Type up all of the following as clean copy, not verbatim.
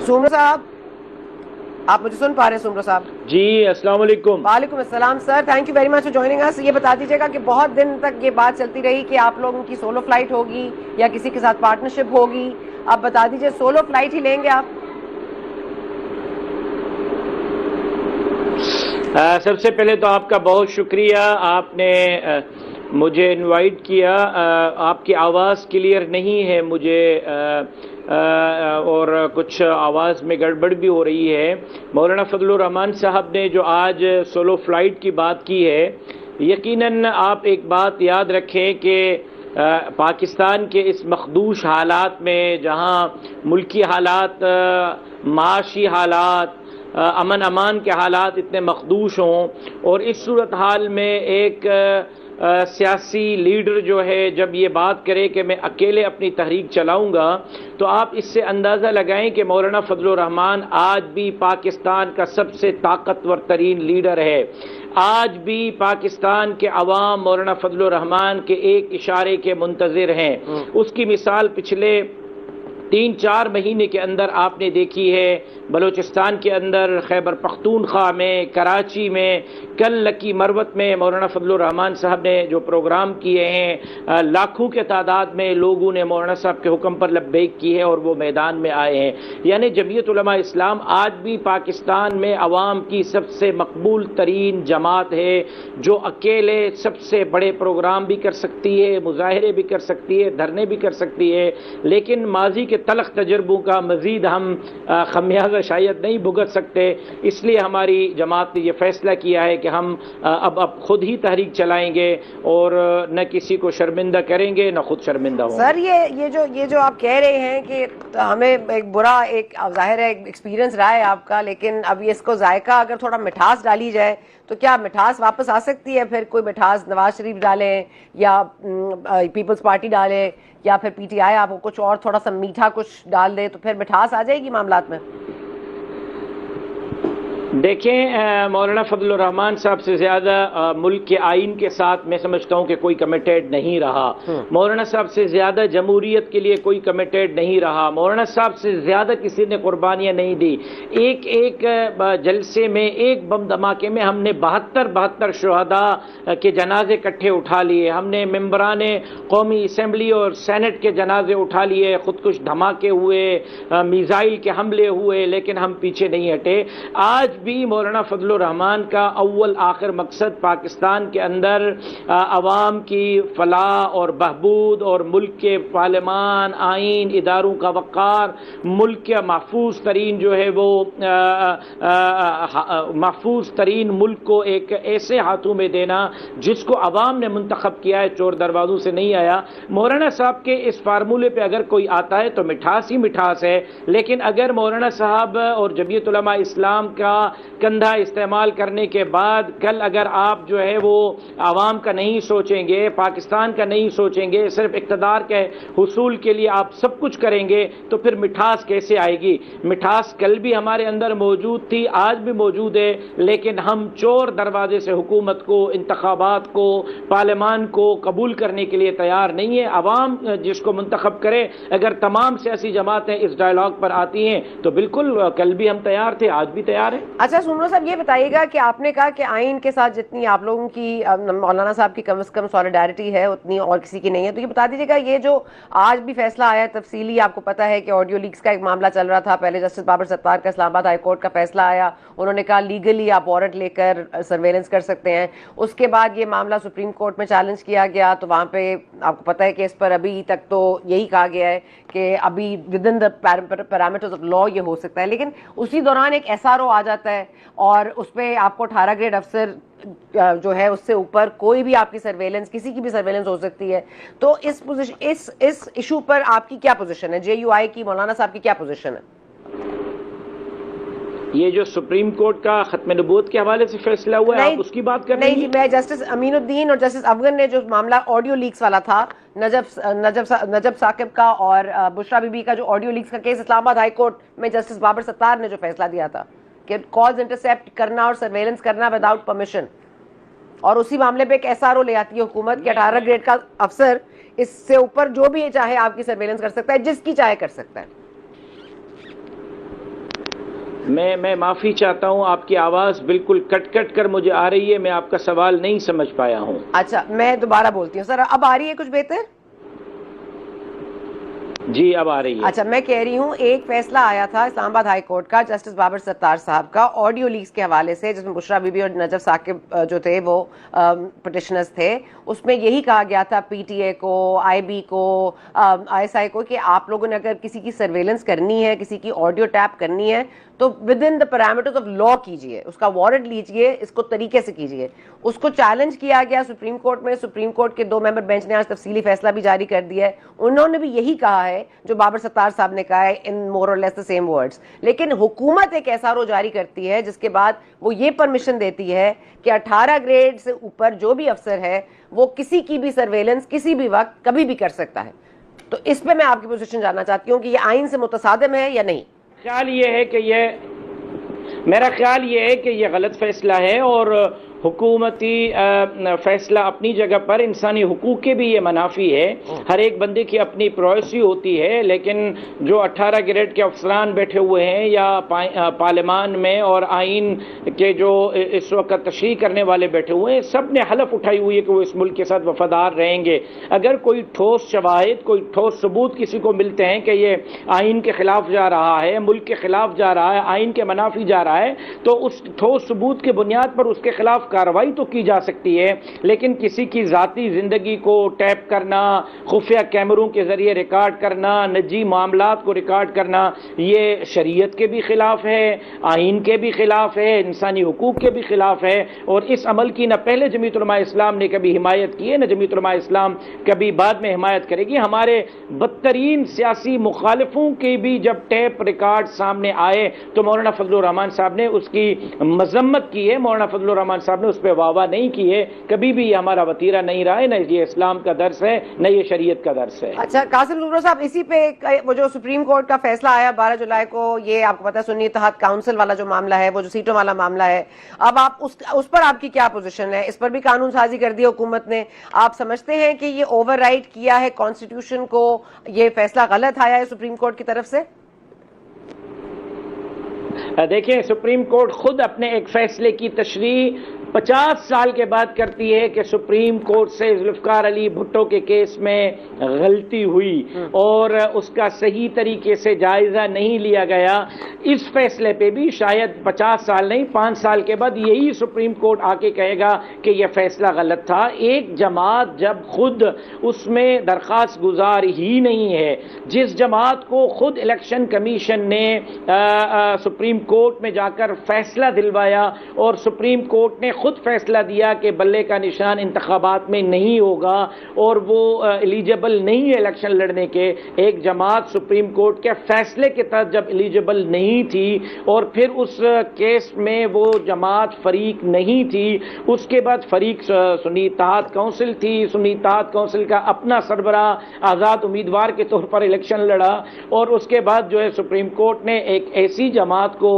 سومرو صاحب آپ مجھے سن پا رہے ہیں؟ سومرو صاحب جی السلام علیکم. وعلیکم السلام sir, thank you very much for joining us. یہ بتا دیجیے گا کہ بہت دن تک یہ بات چلتی رہی کہ آپ لوگوں کی سولو فلائٹ ہوگی یا کسی کے ساتھ پارٹنرشپ ہوگی. آپ بتا دیجیے سولو فلائٹ ہی لیں گے آپ؟ سب سے پہلے تو آپ کا بہت شکریہ، آپ نے مجھے انوائٹ کیا. آپ کی آواز کلیئر نہیں ہے مجھے، اور کچھ آواز میں گڑبڑ بھی ہو رہی ہے. مولانا فضل الرحمان صاحب نے جو آج سولو فلائٹ کی بات کی ہے، یقیناً آپ ایک بات یاد رکھیں کہ پاکستان کے اس مخدوش حالات میں، جہاں ملکی حالات، معاشی حالات، امن امان کے حالات اتنے مخدوش ہوں، اور اس صورتحال میں ایک سیاسی لیڈر جو ہے جب یہ بات کرے کہ میں اکیلے اپنی تحریک چلاؤں گا، تو آپ اس سے اندازہ لگائیں کہ مولانا فضل الرحمان آج بھی پاکستان کا سب سے طاقتور ترین لیڈر ہے. آج بھی پاکستان کے عوام مولانا فضل الرحمان کے ایک اشارے کے منتظر ہیں. اس کی مثال پچھلے 3-4 مہینے کے اندر آپ نے دیکھی ہے. بلوچستان کے اندر، خیبر پختونخوا میں، کراچی میں، کل لکی مروت میں مولانا فضل الرحمان صاحب نے جو پروگرام کیے ہیں، لاکھوں کے تعداد میں لوگوں نے مولانا صاحب کے حکم پر لبیک کی ہے اور وہ میدان میں آئے ہیں. یعنی جمعیت علماء اسلام آج بھی پاکستان میں عوام کی سب سے مقبول ترین جماعت ہے، جو اکیلے سب سے بڑے پروگرام بھی کر سکتی ہے، مظاہرے بھی کر سکتی ہے، دھرنے بھی کر سکتی ہے. لیکن ماضی کے تلخ تجربوں کا مزید ہم خمیازہ شاید نہیں بھگت سکتے. اس لیے ہماری جماعت نے یہ فیصلہ کیا ہے کہ ہم اب خود ہی تحریک چلائیں گے اور نہ کسی کو شرمندہ کریں گے نہ خود شرمندہ ہوں گے. سر یہ جو آپ کہہ رہے ہیں کہ ہمیں ایک برا، ایک ظاہر ہے ایکسپیرینس رہا ہے آپ کا، لیکن اب اس کو ذائقہ اگر تھوڑا مٹھاس ڈالی جائے تو کیا مٹھاس واپس آ سکتی ہے؟ پھر کوئی مٹھاس نواز شریف ڈالیں یا پیپلز پارٹی ڈالے یا پھر پی ٹی آئی آپ کو کچھ اور تھوڑا سا میٹھا کچھ ڈال دے تو پھر مٹھاس آ جائے گی معاملات میں؟ دیکھیں، مولانا فضل الرحمان صاحب سے زیادہ ملک کے آئین کے ساتھ میں سمجھتا ہوں کہ کوئی کمیٹیڈ نہیں رہا. مولانا صاحب سے زیادہ جمہوریت کے لیے کوئی کمیٹیڈ نہیں رہا. مولانا صاحب سے زیادہ کسی نے قربانیاں نہیں دی. ایک جلسے میں، ایک بم دھماکے میں ہم نے 72 شہداء کے جنازے اکٹھے اٹھا لیے. ہم نے ممبران قومی اسمبلی اور سینٹ کے جنازے اٹھا لیے. خودکش دھماکے ہوئے، میزائل کے حملے ہوئے، لیکن ہم پیچھے نہیں ہٹے. آج بھی مولانا فضل الرحمان کا اول آخر مقصد پاکستان کے اندر عوام کی فلاح اور بہبود اور ملک کے پارلیمان، آئین، اداروں کا وقار، ملک کے محفوظ ترین جو ہے وہ محفوظ ترین ملک کو ایک ایسے ہاتھوں میں دینا جس کو عوام نے منتخب کیا ہے، چور دروازوں سے نہیں آیا. مولانا صاحب کے اس فارمولے پہ اگر کوئی آتا ہے تو مٹھاس ہی مٹھاس ہے. لیکن اگر مولانا صاحب اور جمعیت علماء اسلام کا کندھا استعمال کرنے کے بعد کل اگر آپ جو ہے وہ عوام کا نہیں سوچیں گے، پاکستان کا نہیں سوچیں گے، صرف اقتدار کے حصول کے لیے آپ سب کچھ کریں گے، تو پھر مٹھاس کیسے آئے گی؟ مٹھاس کل بھی ہمارے اندر موجود تھی، آج بھی موجود ہے، لیکن ہم چور دروازے سے حکومت کو، انتخابات کو، پارلیمان کو قبول کرنے کے لیے تیار نہیں ہے. عوام جس کو منتخب کرے، اگر تمام سیاسی جماعتیں اس ڈائلاگ پر آتی ہیں تو بالکل کل بھی ہم تیار تھے، آج بھی تیار ہیں. اچھا سومرو صاحب، یہ بتائیے گا کہ آپ نے کہا کہ آئین کے ساتھ جتنی آپ لوگوں کی، مولانا صاحب کی کم از کم سولیڈیرٹی ہے اتنی اور کسی کی نہیں ہے، تو یہ بتا دیجیے گا یہ جو آج بھی فیصلہ آیا ہے تفصیلی، آپ کو پتا ہے کہ آڈیو لیکس کا ایک معاملہ چل رہا تھا. پہلے جسٹس بابر ستار کا اسلام آباد ہائی کورٹ کا فیصلہ آیا، انہوں نے کہا لیگلی آپ وارنٹ لے کر سرویلنس کر سکتے ہیں. اس کے بعد یہ معاملہ سپریم کورٹ میں چیلنج کیا گیا، تو وہاں پہ آپ کو پتا ہے کہ اس پر ابھی تک تو یہی کہا گیا ہے کہ ابھی with in the parameters of law یہ ہو سکتا ہے. لیکن اسی دوران ایک ایس آر او آ جاتا ہے اور اس پہ آپ کو 18 گریڈ افسر جو ہے اس سے اوپر کوئی بھی آپ کی سرویلنس، کسی کی بھی سرویلنس ہو سکتی ہے. تو اس ایشو پر آپ کی کیا پوزیشن ہے؟ جے یو آئی کی، مولانا صاحب کی کیا پوزیشن ہے؟ یہ جو سپریم کورٹ کا ختم نبوت کے حوالے سے فیصلہ ہوا ہے، آپ اس کی بات کر رہی ہیں؟ نہیں جی، میں جسٹس امین الدین اور جسٹس افغان نے جو معاملہ آڈیو لیکس والا تھا، نجب ثاقب کا اور بشرا بی بی کا جو آڈیو لیکس کا کیس، اسلام آباد ہائی کورٹ میں جسٹس بابر ستار نے جو فیصلہ دیا تھا کہ کالز انٹرسیپٹ کرنا اور سرویلنس کرنا وداؤٹ پرمیشن، اور اسی معاملے پہ ایک ایس آر او لے آتی ہے حکومت کہ 18 گریڈ کا افسر اس سے اوپر جو بھی چاہے آپ کی سرویلنس کر سکتا ہے، جس کی چاہے کر سکتا ہے. میں معافی چاہتا ہوں، آپ کی آواز بالکل کٹ کٹ کر مجھے آ رہی ہے، میں آپ کا سوال نہیں سمجھ پایا ہوں۔ اچھا میں دوبارہ بولتی ہوں سر، اب آ رہی ہے کچھ بہتر؟ جی اب آ رہی ہے۔ اچھا میں کہہ رہی ہوں ایک فیصلہ آیا تھا اسلام آباد ہائی کورٹ کا جسٹس بابر ستار صاحب کا آڈیو لیکس کے حوالے سے، جس میں بشرا بی بی اور نجف ثاقب جو تھے وہ پٹیشنرز تھے، اس میں یہی کہا گیا تھا پی ٹی اے کو، آئی بی کو، آئی ایس آئی کو، کہ آپ لوگوں نے اگر کسی کی سرویلنس کرنی ہے، کسی کی آڈیو ٹیپ کرنی ہے تو with in the parameters of law کیجئے، اس کا وارنٹ لیجئے، اس کو طریقے سے کیجئے۔ اس کو چیلنج کیا گیا سپریم کورٹ میں، سپریم کورٹ کے 2 ممبر بینچ نے آج تفصیلی فیصلہ بھی جاری کر دیا ہے، انہوں نے بھی یہی کہا ہے جو بابر ستار صاحب نے کہا ہے ان مور اور لیس دا سیم ورڈز۔ لیکن حکومت ایک ایس آر او جاری کرتی ہے جس کے بعد وہ یہ پرمیشن دیتی ہے کہ 18 گریڈ سے اوپر جو بھی افسر ہے وہ کسی کی بھی سرویلنس کسی بھی وقت کبھی بھی کر سکتا ہے۔ تو اس پہ میں آپ کی پوزیشن جاننا چاہتی ہوں کہ یہ آئین سے متصادم ہے یا نہیں؟ میرا خیال یہ ہے کہ یہ غلط فیصلہ ہے، اور حکومتی فیصلہ اپنی جگہ پر، انسانی حقوق کے بھی یہ منافی ہے۔ ہر ایک بندے کی اپنی پرائیویسی ہوتی ہے، لیکن جو 18 گریڈ کے افسران بیٹھے ہوئے ہیں یا پارلیمان میں اور آئین کے جو اس وقت تشریح کرنے والے بیٹھے ہوئے ہیں، سب نے حلف اٹھائی ہوئی ہے کہ وہ اس ملک کے ساتھ وفادار رہیں گے۔ اگر کوئی ٹھوس شواہد، کوئی ٹھوس ثبوت کسی کو ملتے ہیں کہ یہ آئین کے خلاف جا رہا ہے، ملک کے خلاف جا رہا ہے، آئین کے منافی جا رہا ہے، تو اس ٹھوس ثبوت کے بنیاد پر اس کے خلاف کارروائی تو کی جا سکتی ہے، لیکن کسی کی ذاتی زندگی کو ٹیپ کرنا، خفیہ کیمروں کے ذریعے ریکارڈ کرنا، نجی معاملات کو ریکارڈ کرنا، یہ شریعت کے بھی خلاف ہے، آئین کے بھی خلاف ہے، انسانی حقوق کے بھی خلاف ہے، اور اس عمل کی نہ پہلے جمعیت علماء اسلام نے کبھی حمایت کی ہے، نہ جمعیت علماء اسلام کبھی بعد میں حمایت کرے گی۔ ہمارے بدترین سیاسی مخالفوں کی بھی جب ٹیپ ریکارڈ سامنے آئے تو مولانا فضل الرحمان صاحب نے اس کی مذمت کی ہے، مولانا فضل الرحمان صاحب نے اس پہ واہ واہ نہیں کی ہے۔ کبھی بھی یہ ہمارا وتیرہ نہیں رہا ہے، نہ یہ اسلام کا درس ہے، نہ یہ شریعت کا درس ہے۔ اچھا قاسم زمرہ صاحب، اسی پہ وہ جو سپریم کورٹ کا فیصلہ آیا 12 جولائی کو، یہ آپ کو پتا ہے سنی اتحاد کاؤنسل والا جو معاملہ ہے، وہ جو سیٹوں والا معاملہ ہے، اب آپ اس پر آپ کی کیا پوزیشن ہے؟ اس پر بھی قانون سازی کر دی حکومت نے، آپ سمجھتے ہیں کہ یہ اوور رائٹ کیا ہے کانسٹیٹیوشن کو، یہ فیصلہ غلط آیا ہے سپریم کورٹ کی طرف سے؟ دیکھیں سپریم کورٹ خود اپنے ایک فیصلے کی تشریح 50 سال کے بعد کرتی ہے کہ سپریم کورٹ سے ذوالفقار علی بھٹو کے کیس میں غلطی ہوئی اور اس کا صحیح طریقے سے جائزہ نہیں لیا گیا۔ اس فیصلے پہ بھی شاید 50 سال نہیں 5 سال کے بعد یہی سپریم کورٹ آ کے کہے گا کہ یہ فیصلہ غلط تھا۔ ایک جماعت جب خود اس میں درخواست گزار ہی نہیں ہے، جس جماعت کو خود الیکشن کمیشن نے سپریم کورٹ میں جا کر فیصلہ دلوایا اور سپریم کورٹ نے خود فیصلہ دیا کہ بلے کا نشان انتخابات میں نہیں ہوگا اور وہ ایلیجیبل نہیں ہے الیکشن لڑنے کے، ایک جماعت سپریم کورٹ کے فیصلے کے تحت جب ایلیجیبل نہیں تھی اور پھر اس کیس میں وہ جماعت فریق نہیں تھی، اس کے بعد فریق سنی اتحاد کونسل تھی، سنی اتحاد کونسل کا اپنا سربراہ آزاد امیدوار کے طور پر الیکشن لڑا، اور اس کے بعد جو ہے سپریم کورٹ نے ایک ایسی جماعت کو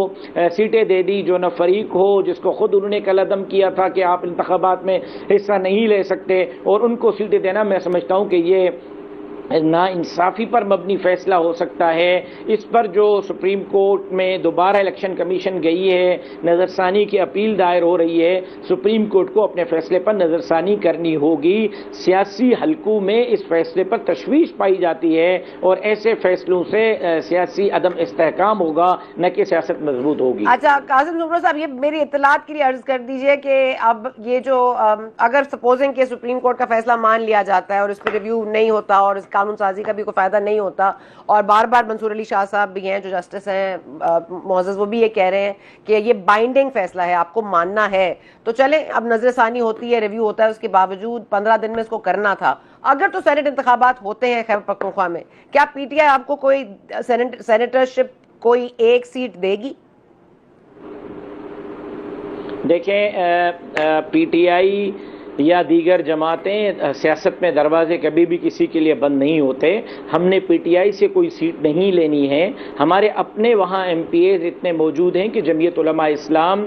سیٹیں دے دی جو نہ فریق ہو، جس کو خود انہوں نے کل عدم کیا تھا کہ آپ انتخابات میں حصہ نہیں لے سکتے، اور ان کو سیٹیں دینا میں سمجھتا ہوں کہ یہ نا انصافی پر مبنی فیصلہ ہو سکتا ہے۔ اس پر جو سپریم کورٹ میں دوبارہ الیکشن کمیشن گئی ہے، نظر ثانی کی اپیل دائر ہو رہی ہے، سپریم کورٹ کو اپنے فیصلے پر نظر ثانی کرنی ہوگی۔ سیاسی حلقوں میں اس فیصلے پر تشویش پائی جاتی ہے اور ایسے فیصلوں سے سیاسی عدم استحکام ہوگا، نہ کہ سیاست مضبوط ہوگی۔ اچھا قاسم زمرہ صاحب، یہ میری اطلاعات کے لیے عرض کر دیجئے کہ اب یہ جو اگر سپوزنگ کہ سپریم کورٹ کا فیصلہ مان لیا جاتا ہے اور اس پہ ریویو نہیں ہوتا اور اس قانون سازی کا بھی کوئی فائدہ نہیں ہوتا، اور بار بار منصور علی شاہ صاحب بھی ہیں جو جسٹس ہیں معزز، وہ بھی یہ کہہ رہے ہیں کہ یہ بائنڈنگ فیصلہ ہے، آپ کو ماننا ہے، تو چلیں اب نظر ثانی ہوتی ہے، ریویو ہوتا ہے، اس کے باوجود 15 دن میں اس کو کرنا تھا۔ اگر تو سینٹ انتخابات ہوتے ہیں خیبر پختونخوا میں، کیا پی ٹی آئی آپ کو کوئی سینیٹرشپ کوئی ایک سیٹ دے گی؟ دیکھیں پی ٹی آئی یا دیگر جماعتیں، سیاست میں دروازے کبھی بھی کسی کے لیے بند نہیں ہوتے. ہم نے پی ٹی آئی سے کوئی سیٹ نہیں لینی ہے. ہمارے اپنے وہاں ایم پی ایز اتنے موجود ہیں کہ جمعیت علماء اسلام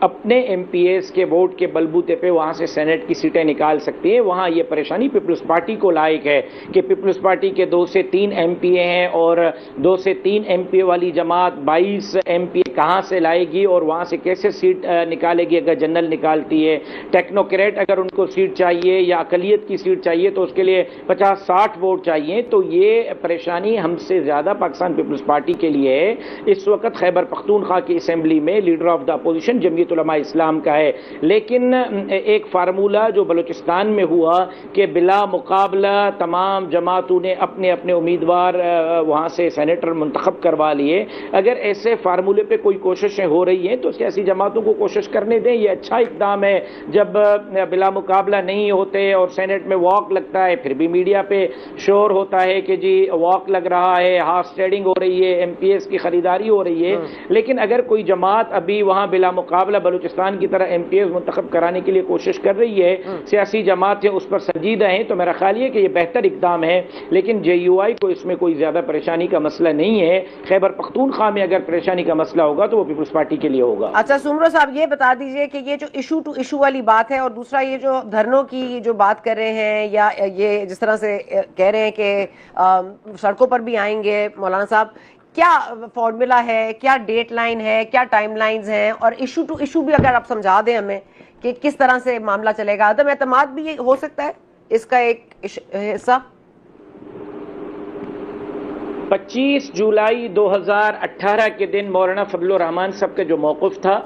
اپنے ایم پی ایز کے ووٹ کے بلبوتے پہ وہاں سے سینٹ کی سیٹیں نکال سکتی ہیں. وہاں یہ پریشانی پیپلز پارٹی کو لائق ہے کہ پیپلز پارٹی کے 2 سے 3 ایم پی اے ہیں اور 2 سے 3 ایم پی اے والی جماعت 22 ایم پی اے کہاں سے لائے گی اور وہاں سے کیسے سیٹ نکالے گی. اگر جنرل نکالتی ہے، ٹیکنوکریٹ اگر ان کو سیٹ چاہیے یا اقلیت کی سیٹ چاہیے تو اس کے لیے 50-60 ووٹ چاہیے. تو یہ پریشانی ہم سے زیادہ پاکستان پیپلز پارٹی کے لیے ہے. اس وقت خیبر پختونخوا کی اسمبلی میں لیڈر آف دا اپوزیشن جمعیت علماء اسلام کا ہے. لیکن ایک فارمولہ جو بلوچستان میں ہوا کہ بلا مقابلہ تمام جماعتوں نے اپنے اپنے امیدوار وہاں سے سینیٹر منتخب کروا لیے. اگر ایسے فارمولے پہ کوئی کوششیں ہو رہی ہیں تو سیاسی جماعتوں کو کوشش کرنے دیں. یہ اچھا اقدام ہے. جب بلا مقابلہ نہیں ہوتے اور سینٹ میں واک لگتا ہے پھر بھی میڈیا پہ شور ہوتا ہے کہ جی واک لگ رہا ہے، ہاف اسٹیڈنگ ہو رہی ہے، ایم پی ایس کی خریداری ہو رہی ہے. لیکن اگر کوئی جماعت ابھی وہاں بلا مقابلہ بلوچستان کی طرح ایم پی ایس منتخب کرانے کے لیے کوشش کر رہی ہے، سیاسی جماعتیں اس پر سنجیدہ ہیں، تو میرا خیال یہ کہ یہ بہتر اقدام ہے. لیکن جے یو آئی کو اس میں کوئی زیادہ پریشانی کا مسئلہ نہیں ہے. خیبر پختونخوا میں اگر پریشانی کا مسئلہ ہوگا تو وہ پیپلز پارٹی کے لیے ہوگا. اچھا سمرو صاحب یہ بتا دیجئے کہ یہ جو ایشو ٹو ایشو والی بات ہے اور دوسرا یہ جو دھرنوں کی جو بات کر رہے ہیں یا یہ جس طرح سے کہہ رہے ہیں کہ سڑکوں پر بھی آئیں گے مولانا صاحب، کیا فارمولا ہے، کیا ڈیٹ لائن ہے، کیا ٹائم لائنز ہیں، اور ایشو ٹو ایشو بھی اگر آپ سمجھا دیں ہمیں کہ کس طرح سے معاملہ چلے گا. عدم اعتماد بھی ہو سکتا ہے اس کا ایک حصہ. 25 جولائی 2018 کے دن مولانا فضل الرحمان صاحب کا جو موقف تھا،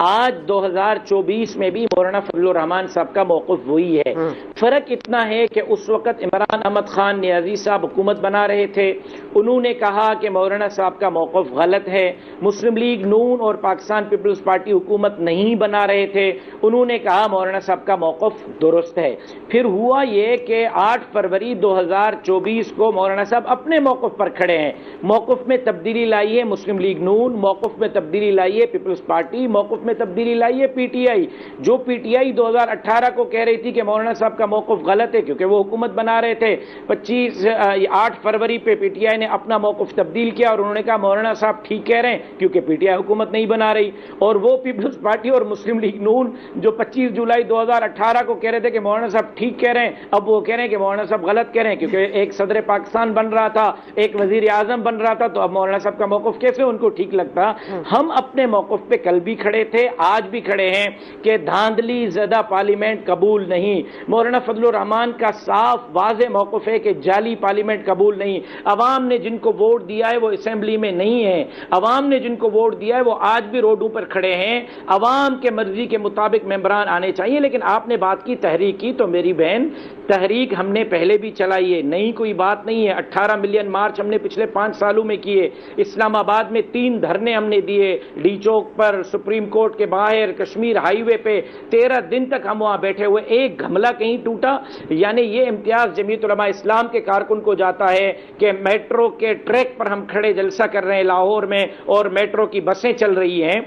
آج 2024 میں بھی مولانا فضل الرحمان صاحب کا موقف وہی ہے. فرق اتنا ہے کہ اس وقت عمران احمد خان نیازی صاحب حکومت بنا رہے تھے. انہوں نے کہا کہ مولانا صاحب کا موقف غلط ہے. مسلم لیگ نون اور پاکستان پیپلز پارٹی حکومت نہیں بنا رہے تھے. انہوں نے کہا مولانا صاحب کا موقف درست ہے. پھر ہوا یہ کہ 8 فروری 2024 کو مولانا صاحب اپنے موقف پر کھڑے ہیں. موقف میں تبدیلی لائی ہے مسلم لیگ نون، موقف میں تبدیلی لائی ہے پیپلز پارٹی، موقف میں تبدیلی لائی ہے پی ٹی آئی. جو پی ٹی آئی 2018 کو کہہ رہی تھی کہ مولانا صاحب کا موقف غلط ہے کیونکہ وہ حکومت بنا رہے تھے، 8 فروری پہ پی ٹی آئی نے اپنا موقف تبدیل کیا اور انہوں نے کہا مولانا صاحب ٹھیک کہہ رہے ہیں کیونکہ پی ٹی آئی حکومت نہیں بنا رہی. اور وہ پیپلز پارٹی اور مسلم لیگ نون جو 25 جولائی 2018 کو کہہ رہے تھے کہ مولانا صاحب ٹھیک کہہ رہے ہیں، اب وہ کہہ رہے ہیں کہ مولانا صاحب غلط کہہ رہے ہیں کیونکہ ایک صدر پاکستان بن رہا تھا، ایک وزیر اعظم بن رہا تھا، تو اب مولانا صاحب کا موقف کیسے ان کو ٹھیک لگتا. ہم اپنے موقف پہ کل بھی کھڑے تھے، آج بھی کھڑے ہیں کہ دھاندلی زدہ پارلیمنٹ قبول نہیں. مولانا فضل الرحمان کا صاف واضح موقف ہے کہ جعلی پارلیمنٹ قبول نہیں. عوام نے جن کو ووٹ دیا ہے وہ اسمبلی میں نہیں ہے. عوام نے جن کو ووٹ دیا ہے وہ آج بھی روڈوں پر کھڑے ہیں. عوام کے مرضی کے مطابق ممبران آنے چاہیے. لیکن آپ نے بات کی تحریک کی، تو میری بہن تحریک ہم نے پہلے بھی چلائی ہے، نئی کوئی بات نہیں ہے. 18 ملین مارچ ہم نے پچھلے 5 سالوں میں کیے. اسلام آباد میں 3 دھرنے ہم نے دیے، ڈی چوک پر، سپریم کورٹ کے باہر، کشمیر ہائی وے پہ 13 دن تک ہم وہاں بیٹھے ہوئے. ایک گھملہ کہیں ٹوٹا؟ یعنی یہ امتیاز جمعیت علماء اسلام کے کارکن کو جاتا ہے کہ میٹرو کے ٹریک پر ہم کھڑے جلسہ کر رہے ہیں لاہور میں اور میٹرو کی بسیں چل رہی ہیں.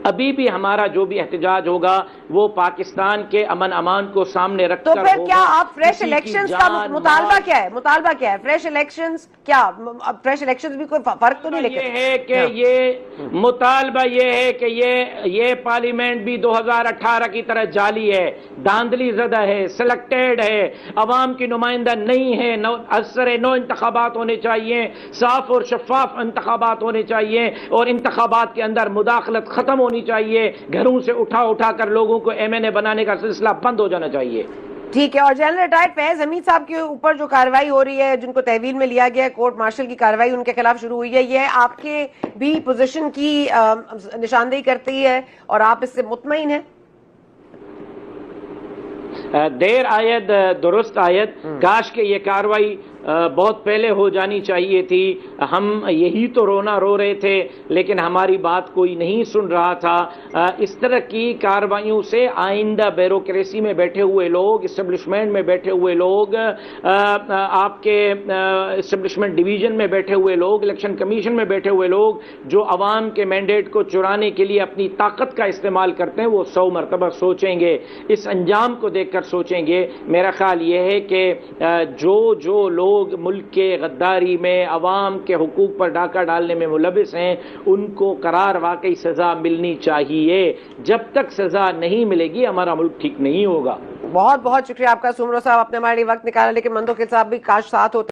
ابھی بھی ہمارا جو بھی احتجاج ہوگا وہ پاکستان کے امن امان کو سامنے رکھ کر تو پھر کیا آپ فریش الیکشنز کا مطالبہ کیا ہے؟ مطالبہ کیا ہے فریش الیکشنز؟ کیا فریش الیکشنز بھی کوئی فرق تو نہیں لگتا؟ یہ ہے کہ یہ مطالبہ یہ ہے کہ یہ پارلیمنٹ بھی 2018 کی طرح جعلی ہے، دھاندلی زدہ ہے، سلیکٹڈ ہے، عوام کی نمائندہ نہیں ہے. اثر نو انتخابات ہونے چاہیے، صاف اور شفاف انتخابات ہونے چاہیے اور انتخابات کے اندر مداخلت ختم ہونی چاہیے. گھروں سے اٹھا کر لوگوں کو ایم این اے بنانے کا سلسلہ بند ہو جانا چاہیے. ٹھیک ہے. اور جنرل ریٹائرڈ فیض حمید صاحب کے اوپر جو کارروائی ہو رہی ہے، جن کو تحویل میں لیا گیا ہے، کورٹ مارشل کی کارروائی ان کے خلاف شروع ہوئی ہے، یہ آپ کے بھی پوزیشن کی نشاندہی کرتی ہے اور آپ اس سے مطمئن ہیں؟ دیر آید درست آید. کاش کہ یہ کاروائی بہت پہلے ہو جانی چاہیے تھی. ہم یہی تو رونا رو رہے تھے لیکن ہماری بات کوئی نہیں سن رہا تھا. اس طرح کی کارروائیوں سے آئندہ بیوروکریسی میں بیٹھے ہوئے لوگ, اسٹیبلشمنٹ میں بیٹھے ہوئے لوگ, آپ کے اسٹیبلشمنٹ ڈویژن میں بیٹھے ہوئے لوگ, الیکشن کمیشن میں بیٹھے ہوئے لوگ جو عوام کے مینڈیٹ کو چرانے کے لیے اپنی طاقت کا استعمال کرتے ہیں, وہ 100 مرتبہ سوچیں گے, اس انجام کو دیکھ کر سوچیں گے. میرا خیال یہ ہے کہ جو لوگ ملک کے غداری میں, عوام کے حقوق پر ڈاکہ ڈالنے میں ملوث ہیں, ان کو قرار واقعی سزا ملنی چاہیے. جب تک سزا نہیں ملے گی ہمارا ملک ٹھیک نہیں ہوگا. بہت بہت شکریہ آپ کا سومرو صاحب, آپ نے ہمارے لیے وقت نکالا, لیکن مندوقیل صاحب بھی کاش ساتھ ہوتے.